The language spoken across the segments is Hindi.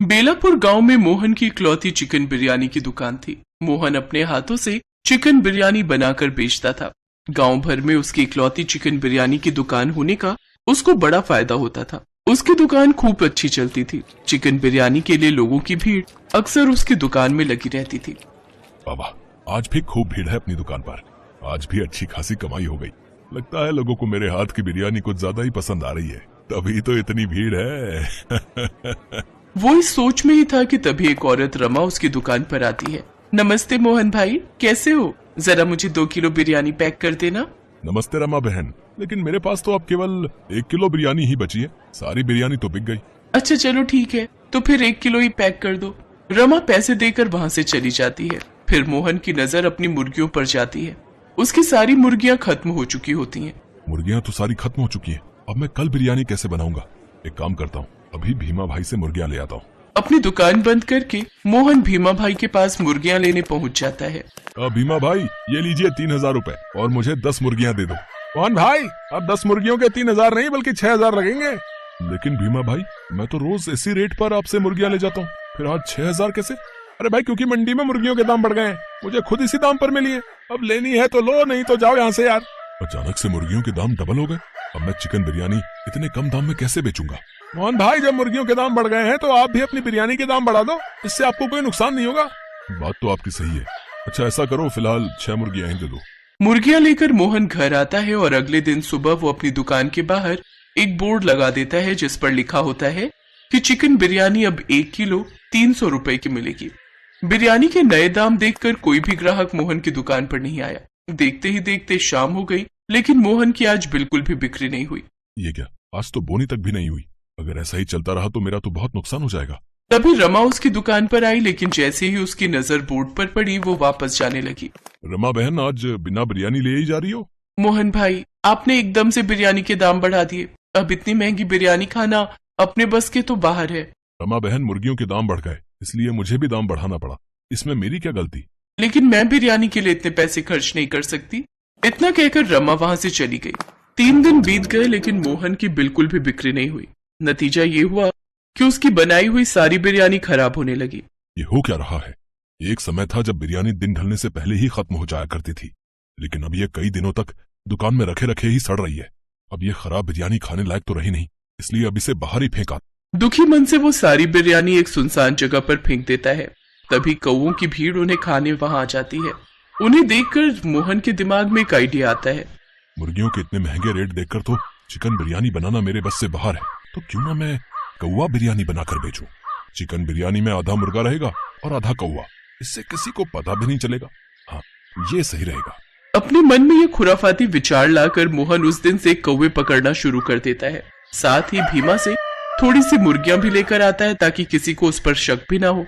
बेलापुर गांव में मोहन की इकलौती चिकन बिरयानी की दुकान थी। मोहन अपने हाथों से चिकन बिरयानी बनाकर बेचता था। गांव भर में उसकी इकलौती चिकन बिरयानी की दुकान होने का उसको बड़ा फायदा होता था। उसकी दुकान खूब अच्छी चलती थी। चिकन बिरयानी के लिए लोगों की भीड़ अक्सर उसकी दुकान में लगी रहती थी। बाबा, आज भी खूब भीड़ है अपनी दुकान पर। आज भी अच्छी खासी कमाई हो गई। लगता है लोगों को मेरे हाथ की बिरयानी कुछ ज्यादा ही पसंद आ रही है, तभी तो इतनी भीड़ है। वो इस सोच में ही था कि तभी एक औरत रमा उसकी दुकान पर आती है। नमस्ते मोहन भाई, कैसे हो? जरा मुझे 2 किलो बिरयानी पैक कर देना। नमस्ते रमा बहन, लेकिन मेरे पास तो अब केवल 1 किलो बिरयानी ही बची है। सारी बिरयानी तो बिक गई। अच्छा चलो ठीक है, तो फिर 1 किलो ही पैक कर दो। रमा पैसे देकर वहाँ से चली जाती है। फिर मोहन की नजर अपनी मुर्गियों पर जाती है। उसकी सारी मुर्गियाँ खत्म हो चुकी होती हैं। मुर्गियाँ तो सारी खत्म हो चुकी हैं। अब मैं कल बिरयानी कैसे बनाऊंगा? एक काम करता हूँ, अभी भीमा भाई से मुर्गियाँ ले आता हूँ। अपनी दुकान बंद करके मोहन भीमा भाई के पास मुर्गियाँ लेने पहुँच जाता है। भीमा भाई, ये लीजिए 3000 रुपए और मुझे 10 मुर्गियाँ दे दो। मोहन भाई, अब 10 मुर्गियों के 3000 नहीं बल्कि 6000 लगेंगे। लेकिन भीमा भाई, मैं तो रोज इसी रेट पर आपसे मुर्गियाँ ले जाता हूँ, फिर आज 6000 कैसे? अरे भाई, क्योंकि मंडी में मुर्गियों के दाम बढ़ गए हैं, मुझे खुद इसी दाम पर मिली है। अब लेनी है तो लो, नहीं तो जाओ यहाँ से यार। अचानक से मुर्गियों के दाम डबल हो गए। अब मैं चिकन बिरयानी इतने कम दाम में कैसे बेचूंगा? मोहन भाई, जब मुर्गियों के दाम बढ़ गए हैं तो आप भी अपनी बिरयानी के दाम बढ़ा दो, इससे आपको कोई नुकसान नहीं होगा। बात तो आपकी सही है। अच्छा ऐसा करो, फिलहाल 6 मुर्गियां ही दे दो। मुर्गियाँ लेकर मोहन घर आता है और अगले दिन सुबह वो अपनी दुकान के बाहर एक बोर्ड लगा देता है जिस पर लिखा होता है कि चिकन बिरयानी अब 1 किलो 300 रुपए की मिलेगी। बिरयानी के नए दाम देखकर कोई भी ग्राहक मोहन की दुकान पर नहीं आया। देखते ही देखते शाम हो गई, लेकिन मोहन की आज बिल्कुल भी बिक्री नहीं हुई। ये क्या, आज तो बोनी तक भी नहीं हुई। अगर ऐसा ही चलता रहा तो मेरा तो बहुत नुकसान हो जाएगा। तभी रमा उसकी दुकान पर आई, लेकिन जैसे ही उसकी नजर बोर्ड पर पड़ी वो वापस जाने लगी। रमा बहन, आज बिना बिरयानी ले ही जा रही हो? मोहन भाई, आपने एकदम से बिरयानी के दाम बढ़ा दिए। अब इतनी महंगी बिरयानी खाना अपने बस के तो बाहर है। रमा बहन, मुर्गियों के दाम बढ़ गए, इसलिए मुझे भी दाम बढ़ाना पड़ा। इसमें मेरी क्या गलती? लेकिन मैं बिरयानी के लिए इतने पैसे खर्च नहीं कर सकती। इतना कहकर रमा वहां से चली गई। 3 दिन बीत गए, लेकिन मोहन की बिल्कुल भी बिक्री नहीं हुई। नतीजा ये हुआ कि उसकी बनाई हुई सारी बिरयानी खराब होने लगी। ये हो क्या रहा है? एक समय था जब बिरयानी दिन ढलने से पहले ही खत्म हो जाया करती थी, लेकिन अब ये कई दिनों तक दुकान में रखे रखे ही सड़ रही है। अब ये खराब बिरयानी खाने लायक तो रही नहीं, इसलिए अब इसे बाहर ही फेंका। दुखी मन से वो सारी बिरयानी एक सुनसान जगह पर फेंक देता है। तभी कौओं की भीड़ उन्हें खाने वहां आ जाती है। उन्हें देखकर मोहन के दिमाग में एक आइडिया आता है। मुर्गियों के इतने महंगे रेट देखकर तो चिकन बिरयानी बनाना मेरे बस से बाहर है, तो क्यों ना मैं कौवा बिरयानी बनाकर बेचूं। चिकन बिरयानी में आधा मुर्गा रहेगा और आधा कौवा, इससे किसी को पता भी नहीं चलेगा। हाँ, ये सही रहेगा। अपने मन में ये खुराफाती विचार लाकर मोहन उस दिन से कौवे पकड़ना शुरू कर देता है। साथ ही भीमा से थोड़ी सी मुर्गियां भी लेकर आता है ताकि किसी को उस पर शक भी ना हो।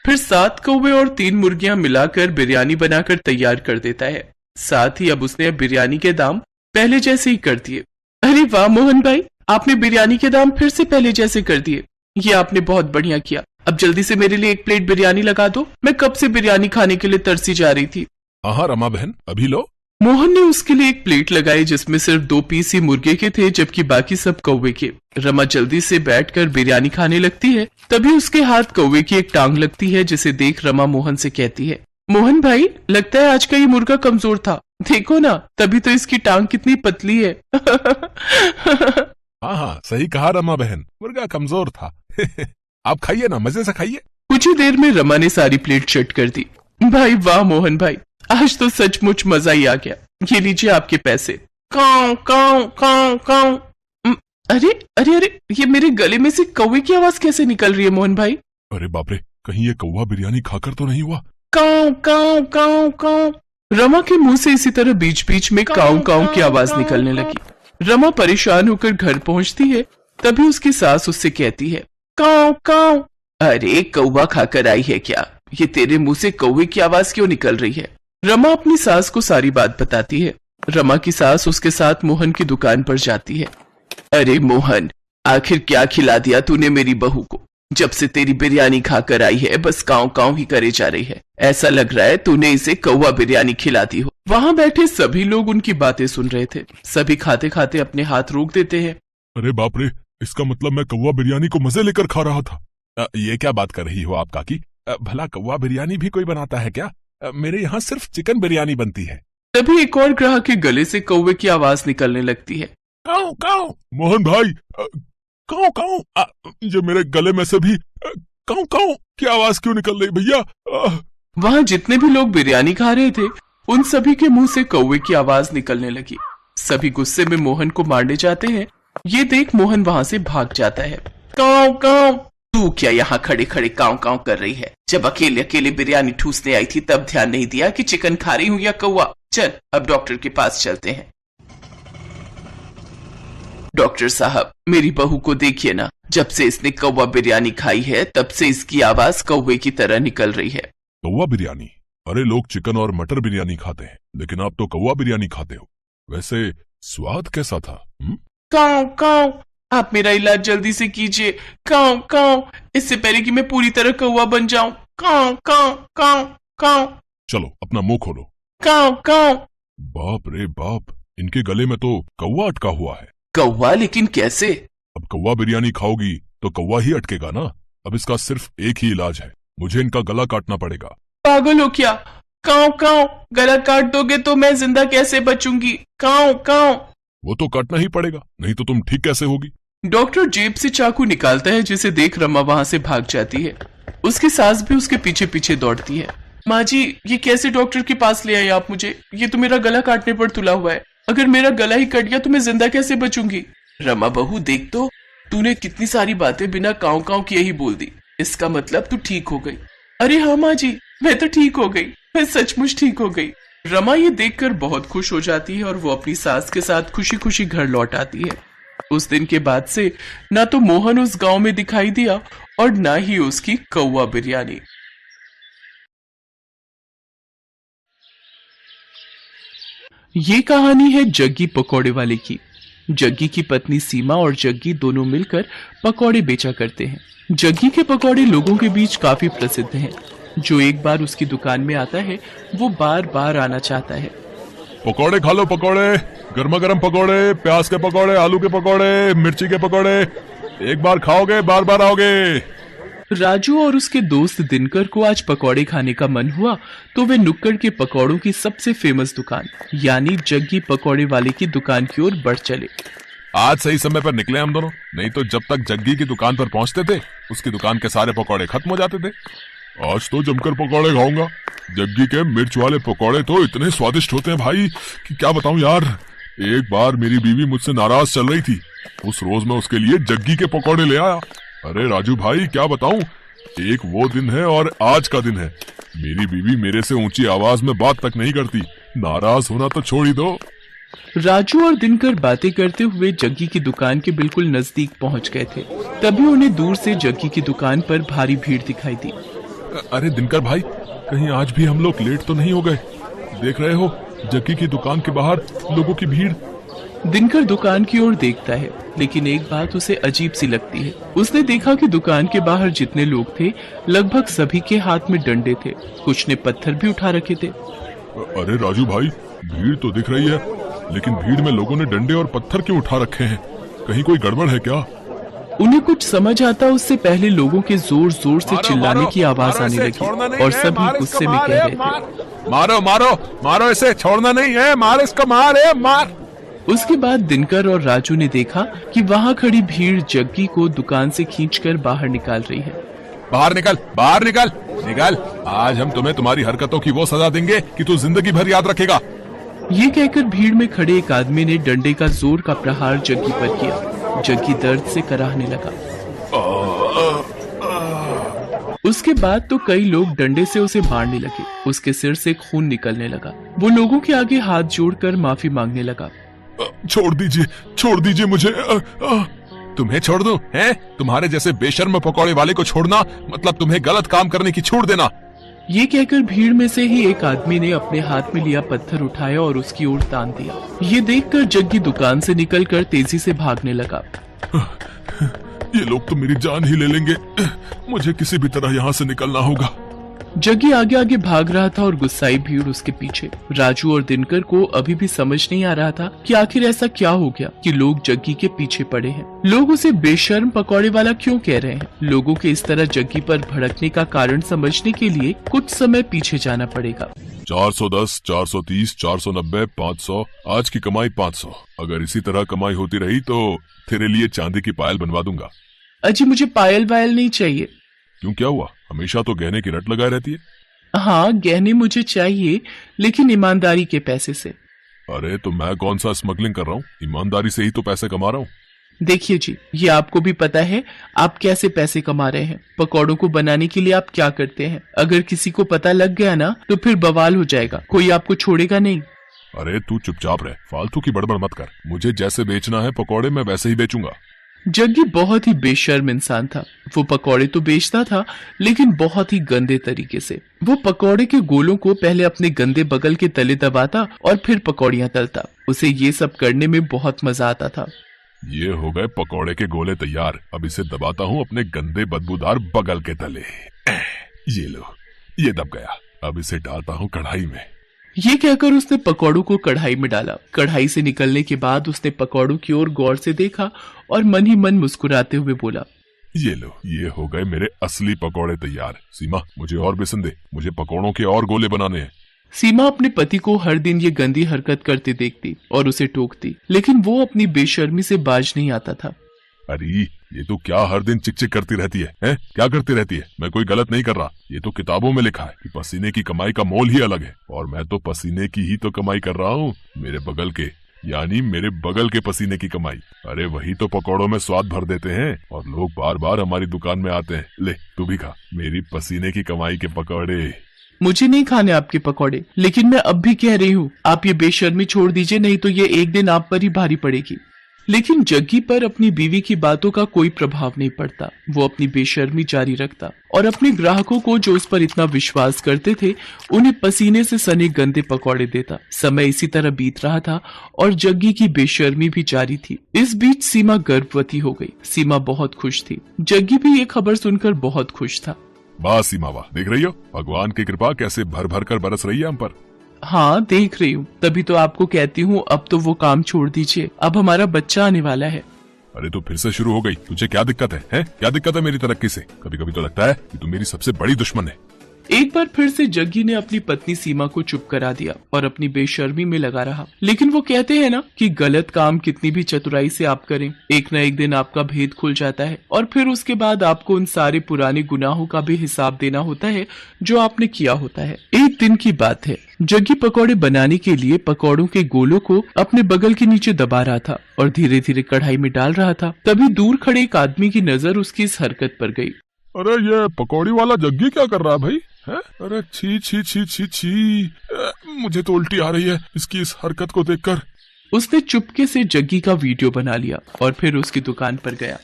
फिर 7 कौवे और 3 मुर्गियां मिलाकर बिरयानी बनाकर तैयार कर देता है। साथ ही अब उसने बिरयानी के दाम पहले जैसे ही कर दिए। अरे वाह मोहन भाई, आपने बिरयानी के दाम फिर से पहले जैसे कर दिए। ये आपने बहुत बढ़िया किया। अब जल्दी से मेरे लिए 1 प्लेट बिरयानी लगा दो, मैं कब से बिरयानी खाने के लिए तरसी जा रही थी। हाँ रमा बहन, अभी लो। मोहन ने उसके लिए 1 प्लेट लगाई जिसमें सिर्फ 2 पीस ही मुर्गे के थे, जबकि बाकी सब कौवे के। रमा जल्दी से बैठकर बिरयानी खाने लगती है। तभी उसके हाथ कौवे की एक टांग लगती है, जिसे देख रमा मोहन से कहती है, मोहन भाई, लगता है आज का ये मुर्गा कमजोर था। देखो ना, तभी तो इसकी टांग कितनी पतली है। हाँ हाँ, सही कहा रमा बहन, मुर्गा कमजोर था। आप खाइए ना, मजे से खाइए। कुछ ही देर में रमा ने सारी प्लेट चट कर दी। भाई वाह मोहन भाई, आज तो सचमुच मजा ही आ गया। ये लीजिए आपके पैसे। काऊ काऊ काऊ काऊ। अरे अरे अरे, ये मेरे गले में से कौवे की आवाज कैसे निकल रही है मोहन भाई? अरे बाप रे, कहीं ये कौवा बिरयानी खाकर तो नहीं हुआ? काऊ काऊ काऊ काऊ। रमा के मुंह से इसी तरह बीच बीच में काऊ काऊ की आवाज निकलने लगी। रमा परेशान होकर घर पहुंचती है। तभी उसकी सास उससे कहती है, काऊ काऊ। अरे कौवा खाकर आई है क्या? ये तेरे मुंह से कौवे की आवाज क्यों निकल रही है? रमा अपनी सास को सारी बात बताती है। रमा की सास उसके साथ मोहन की दुकान पर जाती है। अरे मोहन, आखिर क्या खिला दिया तूने मेरी बहू को? जब से तेरी बिरयानी खाकर आई है बस काऊ काऊ ही करे जा रही है। ऐसा लग रहा है तूने इसे कौवा बिरयानी खिला दी हो। वहाँ बैठे सभी लोग उनकी बातें सुन रहे थे। सभी खाते खाते अपने हाथ रोक देते हैं। अरे बाप रे, इसका मतलब मैं कौवा बिरयानी को मजे लेकर खा रहा था। ये क्या बात कर रही हो आप काकी? भला कौवा बिरयानी भी कोई बनाता है क्या? मेरे यहाँ सिर्फ चिकन बिरयानी बनती है। तभी एक और ग्राहक के गले से कौवे की आवाज निकलने लगती है। काऊ काऊ। मोहन भाई, काऊ काऊ। ये मेरे गले में से भी काऊ काऊ की आवाज क्यों निकल रही भैया? वहाँ जितने भी लोग बिरयानी खा रहे थे उन सभी के मुंह से कौवे की आवाज निकलने लगी। सभी गुस्से में मोहन को मारने जाते हैं। ये देख मोहन वहाँ से भाग जाता है। काऊ काऊ, तू क्या यहाँ खड़े खड़े काऊ काऊ कर रही है? जब अकेले अकेले बिरयानी ठूसने आई थी तब ध्यान नहीं दिया कि चिकन खा रही हूँ या कौवा? चल अब डॉक्टर के पास चलते हैं। डॉक्टर साहब, मेरी बहू को देखिए ना, जब से इसने कौवा बिरयानी खाई है तब से इसकी आवाज कौवे की तरह निकल रही है। कौवा बिरयानी? अरे लोग चिकन और मटर बिरयानी खाते हैं, लेकिन आप तो कौवा बिरयानी खाते हो। वैसे स्वाद कैसा था? काऊ काऊ, आप मेरा इलाज जल्दी से कीजिए। काऊ काऊ, इससे पहले कि मैं पूरी तरह कौवा बन जाऊं। काऊ काऊ काऊ काऊ। चलो अपना मुंह खोलो। काऊ काऊ। बाप रे बाप, इनके गले में तो कौवा अटका हुआ है। कौवा? लेकिन कैसे? अब कौवा बिरयानी खाओगी तो कौवा ही अटकेगा ना। अब इसका सिर्फ एक ही इलाज है, मुझे इनका गला काटना पड़ेगा। पागल हो क्या? काऊ काऊ, गला काट दोगे तो मैं जिंदा कैसे बचूंगी? काऊ काऊ। वो तो काटना ही पड़ेगा, नहीं तो तुम ठीक कैसे होगी? डॉक्टर जेब से चाकू निकालता है, जिसे देख रमा वहाँ से भाग जाती है। उसकी सास भी उसके पीछे पीछे दौड़ती है। माँ जी, ये कैसे डॉक्टर के पास ले आए आप मुझे? ये तो मेरा गला काटने पर तुला हुआ है। अगर मेरा गला ही कट गया तो मैं जिंदा कैसे बचूंगी? रमा बहू देख तो, तूने कितनी सारी बातें बिना काऊ काऊ किए ही बोल दी। इसका मतलब तू ठीक हो गई। अरे हाँ माँ जी, मैं तो ठीक हो गई, मैं सचमुच ठीक हो गई। रमा ये देखकर बहुत खुश हो जाती है और वो अपनी सास के साथ खुशी खुशी घर लौट आती है। उस दिन के बाद से ना तो मोहन उस गांव में दिखाई दिया और ना ही उसकी कौवा बिरयानी। ये कहानी है जग्गी पकौड़े वाले की। जग्गी की पत्नी सीमा और जग्गी दोनों मिलकर पकौड़े बेचा करते हैं। जग्गी के पकौड़े लोगों के बीच काफी प्रसिद्ध हैं। जो एक बार उसकी दुकान में आता है वो बार बार आना चाहता है। पकौड़े खा लो, पकौड़े, गर्मा गर्म पकौड़े, प्याज के पकौड़े, आलू के पकौड़े, मिर्ची के पकौड़े। एक बार खाओगे बार बार आओगे। राजू और उसके दोस्त दिनकर को आज पकौड़े खाने का मन हुआ तो वे नुक्कड़ के पकौड़ों की सबसे फेमस दुकान यानी जग्गी पकौड़े वाले की दुकान की ओर बढ़ चले। आज सही समय पर निकले हम दोनों, नहीं तो जब तक जग्गी की दुकान पर पहुंचते थे उसकी दुकान के सारे पकौड़े खत्म हो जाते थे। आज तो जमकर पकौड़े खाऊंगा। जग्गी के मिर्च वाले पकौड़े तो इतने स्वादिष्ट होते हैं भाई कि क्या बताऊं यार। एक बार मेरी बीवी मुझसे नाराज चल रही थी, उस रोज मैं उसके लिए जग्गी के पकौड़े ले आया। अरे राजू भाई क्या बताऊं, एक वो दिन है और आज का दिन है। मेरी बीवी मेरे से ऊंची आवाज में बात तक नहीं करती, नाराज होना तो छोड़ ही दो। राजू और दिनकर बातें करते हुए जग्गी की दुकान के बिल्कुल नजदीक पहुंच गए थे। तभी उन्हें दूर से जग्गी की दुकान पर भारी भीड़ दिखाई दी। अरे दिनकर भाई, कहीं आज भी हम लोग लेट तो नहीं हो गए? देख रहे हो जग्गी की दुकान के बाहर लोगों की भीड़। दिनकर दुकान की ओर देखता है, लेकिन एक बात उसे अजीब सी लगती है। उसने देखा कि दुकान के बाहर जितने लोग थे लगभग सभी के हाथ में डंडे थे, कुछ ने पत्थर भी उठा रखे थे। अरे राजू भाई, भीड़ तो दिख रही है, लेकिन भीड़ में लोगों ने डंडे और पत्थर क्यों उठा रखे हैं? कहीं कोई गड़बड़ है क्या? उन्हें कुछ समझ आता उससे पहले लोगों के जोर जोर से चिल्लाने की आवाज आने लगी और सभी गुस्से में कह रहे थे, मारो मारो मारो इसे, छोड़ना नहीं है, मार इसको, मार। उसके बाद दिनकर और राजू ने देखा कि वहाँ खड़ी भीड़ जग्गी को दुकान से खींचकर बाहर निकाल रही है। बाहर निकल। आज हम तुम्हें तुम्हारी हरकतों की वो सजा देंगे कि तू जिंदगी भर याद रखेगा। ये कहकर भीड़ में खड़े एक आदमी ने डंडे का जोर का प्रहार जग्गी पर किया। जग्गी दर्द से कराहने लगा। उसके बाद तो कई लोग डंडे से उसे मारने लगे। उसके सिर से खून निकलने लगा। वो लोगों के आगे हाथ जोड़कर माफी मांगने लगा। छोड़ दीजिए मुझे। तुम्हें छोड़ दूं? हैं? तुम्हारे जैसे बेशर्म पकौड़े वाले को छोड़ना मतलब तुम्हें गलत काम करने की छूट देना। ये कहकर भीड़ में से ही एक आदमी ने अपने हाथ में लिया पत्थर उठाया और उसकी ओर तान दिया। ये देखकर जग्गी दुकान से निकलकर तेजी से भागने लगा। ये लोग तो मेरी जान ही ले लेंगे, मुझे किसी भी तरह यहाँ से निकलना होगा। जग्गी आगे आगे भाग रहा था और गुस्साई भीड़ उसके पीछे। राजू और दिनकर को अभी भी समझ नहीं आ रहा था कि आखिर ऐसा क्या हो गया कि लोग जग्गी के पीछे पड़े हैं। लोग उसे बेशर्म पकौड़े वाला क्यों कह रहे हैं? लोगों के इस तरह जग्गी पर भड़कने का कारण समझने के लिए कुछ समय पीछे जाना पड़ेगा। 410, 430, 490, 500, आज की कमाई 500। अगर इसी तरह कमाई होती रही तो तेरे लिए चांदी की पायल बनवा दूंगा। अजी मुझे पायल वायल नहीं चाहिए। क्यों, क्या हुआ? हमेशा तो गहने की रट लगाए रहती है। हाँ गहने मुझे चाहिए, लेकिन ईमानदारी के पैसे से। अरे तो मैं कौन सा स्मगलिंग कर रहा हूँ? ईमानदारी से ही तो पैसे कमा रहा हूँ। देखिए जी, ये आपको भी पता है आप कैसे पैसे कमा रहे हैं। पकौड़ों को बनाने के लिए आप क्या करते हैं? अगर किसी को पता लग गया ना तो फिर बवाल हो जाएगा, कोई आपको छोड़ेगा नहीं। अरे तू चुपचाप रह, फालतू की बड़बड़ मत कर। मुझे जैसे बेचना है पकौड़े मैं वैसे ही बेचूंगा। जग्गी बहुत ही बेशर्म इंसान था। वो पकौड़े तो बेचता था, लेकिन बहुत ही गंदे तरीके से। वो पकौड़े के गोलों को पहले अपने गंदे बगल के तले दबाता और फिर पकौड़ियां तलता। उसे ये सब करने में बहुत मजा आता था। ये हो गए पकौड़े के गोले तैयार। अब इसे दबाता हूँ अपने गंदे बदबूदार बगल के तले। ये लो, ये दब गया। अब इसे डालता हूँ कढ़ाई में। ये कहकर उसने पकौड़ों को कढ़ाई में डाला। कढ़ाई से निकलने के बाद उसने पकौड़ों की ओर गौर से देखा और मन ही मन मुस्कुराते हुए बोला, ये लो, ये हो गए मेरे असली पकौड़े तैयार। सीमा, मुझे और बेसन दे, मुझे पकौड़ों के और गोले बनाने हैं। सीमा अपने पति को हर दिन ये गंदी हरकत करते देखती और उसे टोकती, लेकिन वो अपनी बेशर्मी से बाज नहीं आता था। अरे ये तो क्या हर दिन चिक चिक करती रहती है, हैं? क्या करती रहती है? मैं कोई गलत नहीं कर रहा। ये तो किताबों में लिखा है कि पसीने की कमाई का मोल ही अलग है, और मैं तो पसीने की ही तो कमाई कर रहा हूँ। मेरे बगल के, यानी मेरे बगल के पसीने की कमाई। अरे वही तो पकौड़ों में स्वाद भर देते हैं और लोग बार बार हमारी दुकान में आते हैं। ले तू भी खा मेरी पसीने की कमाई के पकौड़े। मुझे नहीं खाने आपके पकौड़े, लेकिन मैं अब भी कह रही हूँ आप ये बेशर्मी छोड़ दीजिए, नहीं तो ये एक दिन आप पर ही भारी पड़ेगी। लेकिन जग्गी पर अपनी बीवी की बातों का कोई प्रभाव नहीं पड़ता। वो अपनी बेशर्मी जारी रखता और अपने ग्राहकों को जो उस पर इतना विश्वास करते थे उन्हें पसीने से सने गंदे पकौड़े देता। समय इसी तरह बीत रहा था और जग्गी की बेशर्मी भी जारी थी। इस बीच सीमा गर्भवती हो गई। सीमा बहुत खुश थी। जग्गी भी ये खबर सुनकर बहुत खुश था। वाह सीमा वाह, देख रही हो भगवान की कृपा कैसे भर भर कर बरस रही है हम पर। हाँ देख रही हूँ, तभी तो आपको कहती हूँ अब तो वो काम छोड़ दीजिए, अब हमारा बच्चा आने वाला है। अरे तो फिर से शुरू हो गई। तुझे क्या दिक्कत है, हैं? क्या दिक्कत है मेरी तरक्की से? कभी कभी तो लगता है कि तू मेरी सबसे बड़ी दुश्मन है। एक बार फिर से जग्गी ने अपनी पत्नी सीमा को चुप करा दिया और अपनी बेशर्मी में लगा रहा। लेकिन वो कहते हैं ना कि गलत काम कितनी भी चतुराई से आप करें, एक न एक दिन आपका भेद खुल जाता है और फिर उसके बाद आपको उन सारे पुराने गुनाहों का भी हिसाब देना होता है जो आपने किया होता है। एक दिन की बात है, जग्गी पकौड़े बनाने के लिए पकौड़ों के गोलों को अपने बगल के नीचे दबा रहा था और धीरे धीरे कढ़ाई में डाल रहा था। तभी दूर खड़े एक आदमी की नजर उसकी इस हरकत पर गई। अरे ये पकौड़ी वाला जग्गी क्या कर रहा है भाई, है? अरे छी छी छी छी छी, मुझे तो उल्टी आ रही है इसकी इस हरकत को देखकर। उसने चुपके से जग्गी का वीडियो बना लिया और फिर उसकी दुकान पर गया।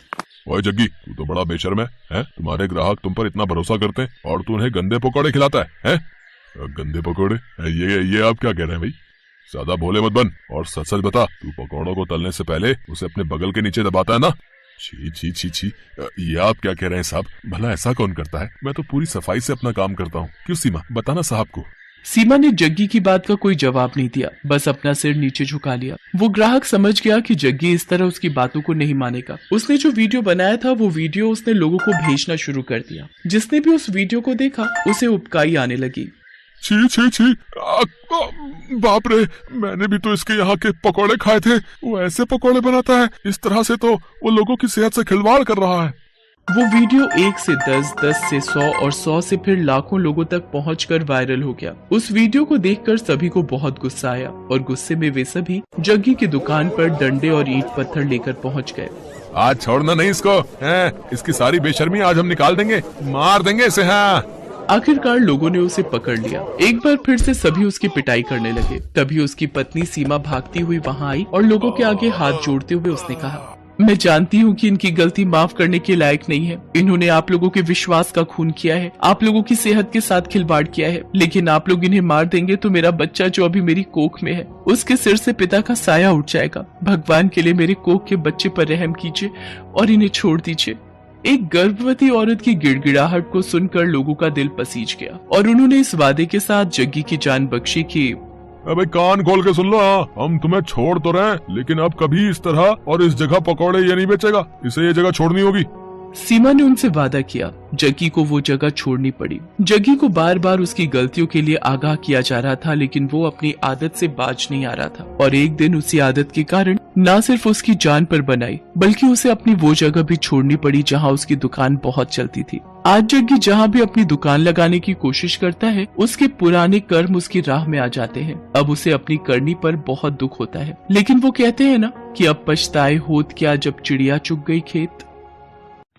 ओए जग्गी, तू तो बड़ा बेशर्म है? तुम्हारे ग्राहक तुम पर इतना भरोसा करते हैं और तू उन्हें गंदे पकौड़े खिलाता है? गंदे पकौड़े? ये आप क्या कह रहे हैं भाई? ज्यादा भोले मत बन और सच सच बता, तू पकौड़ों को तलने से पहले उसे अपने बगल के नीचे दबाता है ना? छी छी छी छी, ये आप क्या कह रहे हैं साहब? भला ऐसा कौन करता है? मैं तो पूरी सफाई से अपना काम करता हूँ। क्यों सीमा, बताना साहब को। सीमा ने जग्गी की बात का कोई जवाब नहीं दिया, बस अपना सिर नीचे झुका लिया। वो ग्राहक समझ गया कि जग्गी इस तरह उसकी बातों को नहीं मानेगा। उसने जो वीडियो बनाया था वो वीडियो उसने लोगों को भेजना शुरू कर दिया। जिसने भी उस वीडियो को देखा उसे उबकाई आने लगी। छी छी छी, बाप रे, मैंने भी तो इसके यहाँ के पकौड़े खाए थे। वो ऐसे पकौड़े बनाता है? इस तरह से तो वो लोगों की सेहत से खिलवाड़ कर रहा है। वो वीडियो 1 से 10, 10 से 100 और 100 से फिर लाखों लोगों तक पहुंचकर वायरल हो गया। उस वीडियो को देखकर सभी को बहुत गुस्सा आया और गुस्से में वे सभी जग्गी की दुकान पर डंडे और ईंट पत्थर लेकर पहुंच गए। आज छोड़ना नहीं इसको, हैं? इसकी सारी बेशर्मी आज हम निकाल देंगे, मार देंगे इसे। हाँ, आखिरकार लोगों ने उसे पकड़ लिया। एक बार फिर से सभी उसकी पिटाई करने लगे। तभी उसकी पत्नी सीमा भागती हुई वहां आई और लोगों के आगे हाथ जोड़ते हुए उसने कहा, मैं जानती हूँ कि इनकी गलती माफ करने के लायक नहीं है। इन्होंने आप लोगों के विश्वास का खून किया है, आप लोगों की सेहत के साथ खिलवाड़ किया है, लेकिन आप लोग इन्हें मार देंगे तो मेरा बच्चा जो अभी मेरी कोख में है उसके सिर से पिता का साया उठ जाएगा। भगवान के लिए मेरे कोख के बच्चे पर रहम कीजिए और इन्हें छोड़ दीजिए। एक गर्भवती औरत की गिड़गिड़ाहट को सुनकर लोगों का दिल पसीज गया और उन्होंने इस वादे के साथ जग्गी की जान बख्शी कि अबे कान खोल के सुन लो। हम तुम्हें छोड़ तो रहे, लेकिन अब कभी इस तरह और इस जगह पकौड़े ये नहीं बेचेगा। इसे ये जगह छोड़नी होगी। सीमा ने उनसे वादा किया। जग्गी को वो जगह छोड़नी पड़ी। जग्गी को बार बार उसकी गलतियों के लिए आगाह किया जा रहा था, लेकिन वो अपनी आदत से बाज नहीं आ रहा था और एक दिन उसी आदत के कारण न सिर्फ उसकी जान पर बनाई, बल्कि उसे अपनी वो जगह भी छोड़नी पड़ी जहाँ उसकी दुकान बहुत चलती थी। आज जग्गी जहाँ भी अपनी दुकान लगाने की कोशिश करता है, उसके पुराने कर्म उसकी राह में आ जाते हैं। अब उसे अपनी करनी पर बहुत दुख होता है, लेकिन वो कहते हैं ना कि अब पछताए होत क्या जब चिड़िया चुग गई खेत।